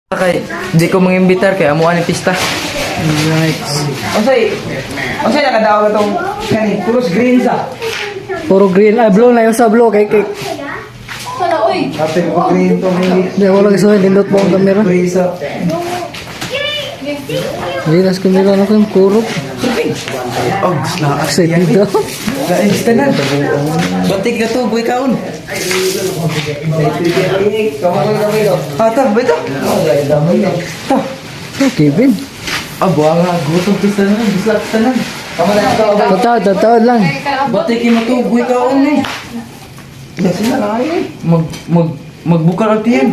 Kay, hindi ko mangimbitar kaya amuan ni pista. Right. Osay nakadaog itong kani, puros green sa. Puro green. Ay, blue na yung sa blue. Kay cake. Wala, uy. Ate ko green to may Hindi, wala kasi so nindot po ang kamera. prisa. Hindi, nas kamera na ko yung kurot. Oh, na Excited daw. Lain tanan. Batik ka to, boy kaon. Ata, beto. Ta. Oh, Kevin. Abo nga gutom pista na, bislak tanan. Kamala ka. Tataod lang. Batik mo to, boy kaon ni. Yes na lang ay. Magbukal ang tiyan.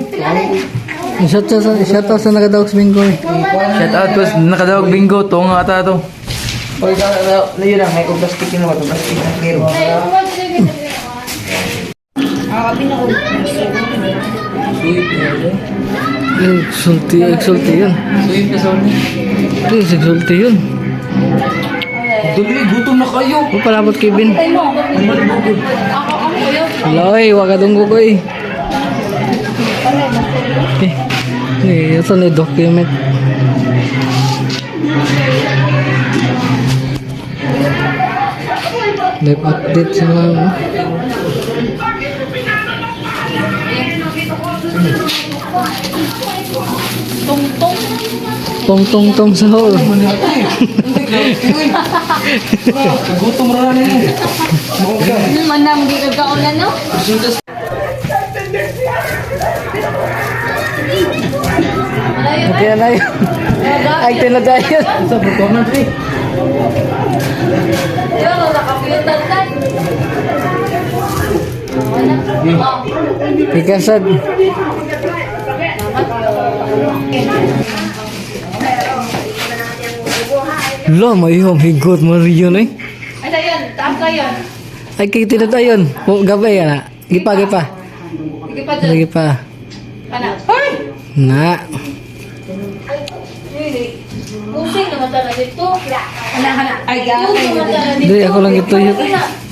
Shout out sa nakadaog sa bingo eh. Shout out was nakadawag bingo to nga ata to. Oy ka na yun lang may plastic na ba to plastic na clear. Exulti yun. Sweet ka son. Exulti yun. Dali gutom na kayo. O palabot Kevin. Ay mo. Ako yun. Loy, wag ka dunggo ko eh. Ito na yung document. Live update sa mga Tungtong. tong sa hall. Gutom ra na ni. Manam di ka kaulan, no? Okay na yun. Ay, tinadayan. Sa buto na ti. Yun, nakapitan tayo. Ikasad. Lo, may higot mo rin yun eh. Ay, ayun. Taas na yun. Ay, kay tinadayan. Gabay ka na. Gipa. Sige pa dyan. Gipa. Kana. Ay! Na. Pusing naman talaga dito. Hana. Ay, gano'n. Pusing naman talaga dito. Di, ako lang ito yun. Hana.